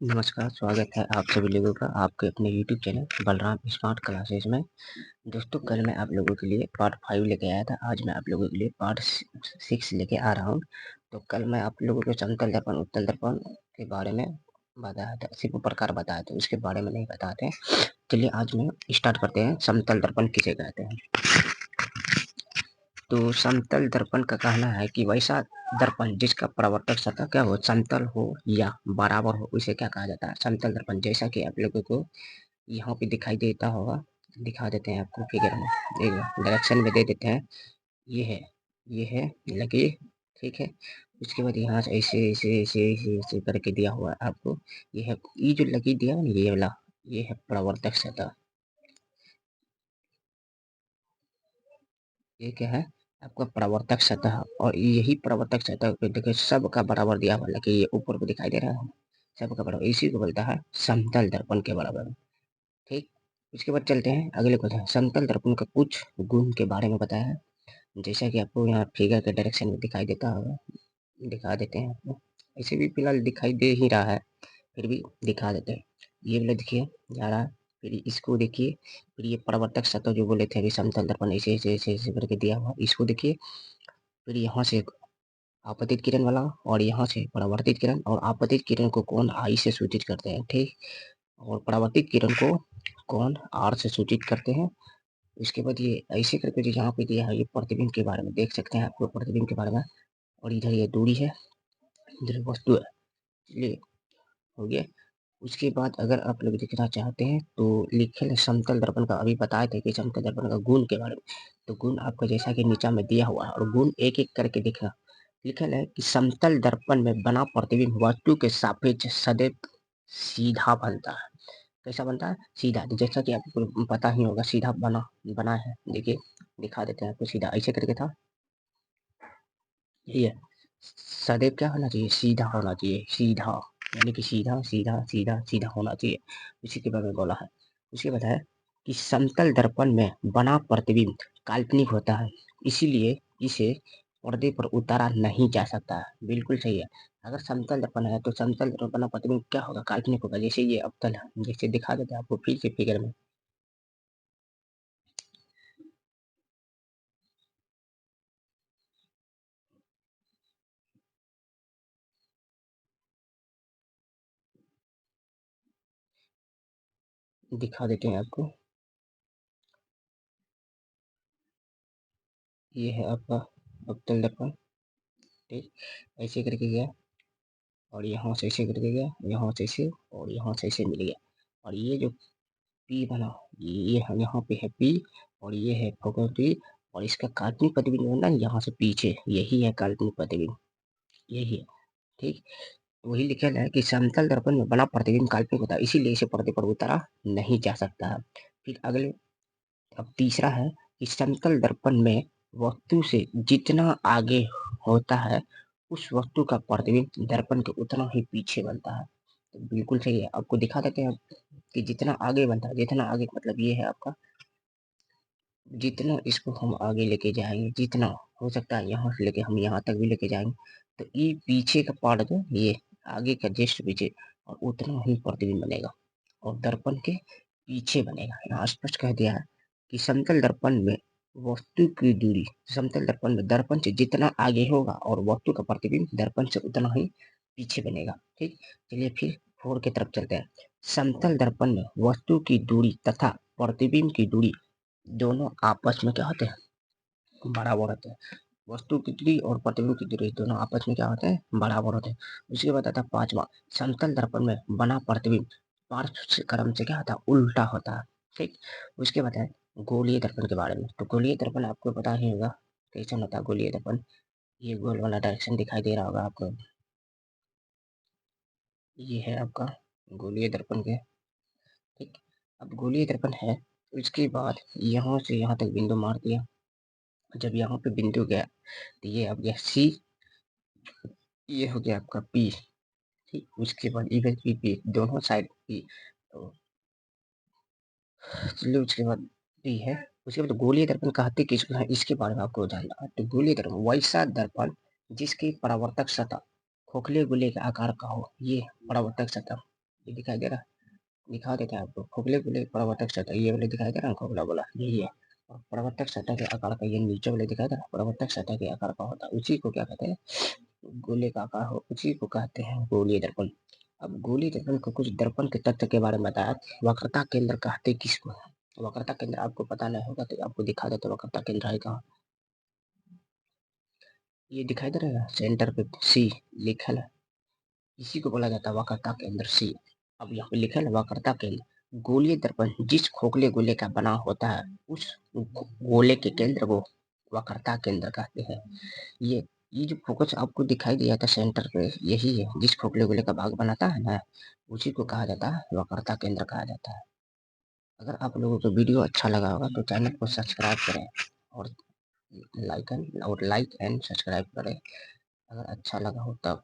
नमस्कार, स्वागत है आप सभी लोगों का आपके अपने YouTube channel Balram smart classes में। दोस्तों, कल मैं आप लोगों के लिए पार्ट 5 लेके आया था। आज मैं आप लोगों के लिए पार्ट 6 लेके आ रहा हूँ। तो कल मैं आप लोगों को समतल दर्पण, उत्तल दर्पण के बारे में बताया था, सिर्फ प्रकार बताया था, उसके बारे में नहीं बताते। चलिए आज मैं स्टार्ट करते हैं। समतल दर्पण किसे कहते हैं? तो समतल दर्पण का कहना है कि वैसा दर्पण जिसका परावर्तक सतह क्या हो, समतल हो या बराबर हो, उसे क्या कहा जाता है? समतल दर्पण। जैसा कि आप लोगों को यहाँ पे दिखाई देता होगा, दिखा देते हैं आपको फिगर में, एक डायरेक्शन में दे देते हैं। ये है लकीर, ठीक है। उसके बाद यहाँ से ऐसे ऐसे ऐसे ऐसे ऐसे करके दिया हुआ है आपको। ये जो लकीर दिया है ना, ये वाला, ये है परावर्तक सतह। ये क्या है? आपका परावर्तक सतह। और यही परावर्तक सतह पे देखिए सबका बराबर दिया हुआ है कि ये ऊपर को दिखाई दे रहा है, सबका बराबर, इसी को बोलता है समतल दर्पण के बराबर। ठीक। उसके बाद चलते हैं अगले क्वेश्चन। समतल दर्पण का कुछ गुण के बारे में बताया है। जैसा कि आपको यहाँ फिगर के डायरेक्शन में दिखाई देता होगा, दिखा देते हैं आपको। ऐसे भी फिलहाल दिखाई दे ही रहा है, फिर भी दिखा देते हैं। ये वाला देखिए जा रहा है, फिर इसको देखिए, फिर ये परावर्तक सतह जो बोले थे अभी, समतल दर्पण ऐसे ऐसे ऐसे ऐसे करके दिया हुआ, इसको देखिए। फिर यहाँ से आपतित किरण वाला, और यहाँ से परावर्तित किरण, और आपतित किरण को कोण आई से सूचित करते हैं, ठीक। और परावर्तित किरण को कोण आर से सूचित करते हैं। इसके बाद ये ऐसे करके जो यहाँ पे दिया है, ये प्रतिबिंब के बारे में देख सकते हैं आपको, प्रतिबिंब के बारे में। और इधर ये दूरी है, इधर वस्तु है। चलिए, हो गया। उसके बाद अगर आप लोग देखना चाहते हैं तो लिखे है समतल दर्पण का, अभी बताए थे कि समतल दर्पण का गुण के बारे में। तो गुण आपको जैसा कि नीचा में दिया हुआ है, और गुण एक एक करके देखना। लिखल है कि समतल दर्पण में बना प्रतिबिंब वस्तु के सापेक्ष सदैव सीधा बनता है। कैसा बनता है? सीधा। तो जैसा कि आपको पता ही होगा, सीधा बना बना है, देखिए दिखा देते हैं आपको। सीधा ऐसे करके था, ये सदैव क्या होना चाहिए? सीधा होना चाहिए, सीधा, यानी कि सीधा सीधा सीधा सीधा होना चाहिए। उसी के बारे में बोला है। उसके बाद है कि समतल दर्पण में बना प्रतिबिंब काल्पनिक होता है, इसीलिए इसे पर्दे पर उतारा नहीं जा सकता है। बिल्कुल सही है। अगर समतल दर्पण है तो समतल दर्पण बना प्रतिबिंब क्या होगा? काल्पनिक होगा। जैसे ये अवतल है, जैसे दिखा देते हैं आपको फिर से फिगर में। दिखा देते हैं आपको। ये है आपका अवतल दर्पण, ठीक। ऐसे करके गया, और यहाँ से ऐसे करके गया, यहाँ से ऐसे, और यहाँ से ऐसे मिल गया। और ये जो पी बना, ये यहाँ पे है पी, और ये है फोकस पी। और इसका काल्पनिक प्रतिबिंब बनना यहाँ से पीछे, यही है काल्पनिक प्रतिबिंब, यही है, ठीक। वही लिखा है कि समतल दर्पण में बना प्रतिबिंब काल्पनिक होता है, इसीलिए इसे पर्दे पर उतारा नहीं जा सकता है। फिर अगले, अब तीसरा है कि समतल दर्पण में वस्तु से जितना आगे होता है, उस वस्तु का प्रतिबिंब दर्पण के उतना ही पीछे बनता है। तो बिल्कुल सही है। आपको दिखा देते हैं कि जितना आगे बनता है, जितना आगे मतलब ये है आपका, जितना इसको हम आगे लेके जाएंगे, जितना हो सकता है यहाँ से लेके हम यहाँ तक भी लेके जाएंगे, तो ये पीछे का पार्ट जो ये आगे का जस्ट पीछे, और उतना ही प्रतिबिंब बनेगा, और दर्पण के पीछे बनेगा। यहाँ स्पष्ट कह दिया है कि समतल दर्पण में वस्तु की दूरी, समतल दर्पण में दर्पण से जितना आगे होगा, और वस्तु का प्रतिबिंब दर्पण से उतना ही पीछे बनेगा, ठीक। चलिए फिर 4 की तरफ चलते हैं। समतल दर्पण में वस्तु की दूरी तथा प्रतिबिंब की दूरी दोनों आपस में क्या होते हैं? बराबर होते हैं। वस्तु की दूरी और प्रतिबिंब की दूरी दोनों आपस में क्या होते हैं? बराबर होते हैं। उसके बाद आता है 5वां, समतल दर्पण में बना प्रतिबिंब पार्श्व क्रम से क्या होता है? उल्टा होता है, ठीक। उसके बाद है गोलीय दर्पण के बारे में। तो गोलीय दर्पण आपको पता ही होगा कैसा होता है गोलीय दर्पण। ये गोल वाला डायरेक्शन दिखाई दे रहा होगा आपको, ये है आपका गोलीय दर्पण के, ठीक। अब गोलीय दर्पण है, उसके बाद यहाँ से यहाँ तक बिंदु मार दिया। जब यहाँ पे बिंदु गया तो ये अब गया सी, ये हो गया आपका पी, ठीक। उसके बाद इधर भी पी, दोनों साइड पी। तो चलिए उसके बाद पी है। उसके बाद गोलीय दर्पण कहते किसको है, इसके बारे में आपको जानना है। तो गोलीय दर्पण वैसा दर्पण जिसकी परावर्तक सतह खोखले गोले के आकार का हो, ये परावर्तक सतह। ये दिखाई दे रहा, दिखा देते हैं आपको। खोखले गोले प्रवर्तक सतह, ये वाले दिखाई दे रहा है, खोखला गोला यही है। और प्रवर्तक सतह के आकार का ये नीचे वाले दिखाई दे रहा है, प्रवर्तक सतह के आकार का होता है, उसी को क्या कहते हैं, गोले का आकार हो, उसी को कहते हैं गोलीय दर्पण। अब गोलीय दर्पण को कुछ दर्पण के तथ्य के बारे में बताया। वक्रता केंद्र कहते किसको है? वक्रता केंद्र आपको पता नहीं होगा तो आपको दिखा देते वक्रता केंद्र है कहाँ। ये दिखाई दे रहा है सेंटर पे सी लिखल है, इसी को बोला जाता है वक्रता केंद्र सी। अब यहाँ पे लिखल है वक्रता केंद्र। गोलीय दर्पण जिस खोखले गोले का बना होता है उस गोले के केंद्र को वक्रता केंद्र कहते हैं। ये जो फोकस आपको दिखाई दिया था सेंटर पे, यही है जिस खोखले गोले का भाग बनाता है ना, उसी को कहा जाता है वक्रता केंद्र कहा जाता है। अगर आप लोगों को वीडियो अच्छा लगा होगा तो चैनल को सब्सक्राइब करें और लाइक एंड सब्सक्राइब करें अगर अच्छा लगा हो तब।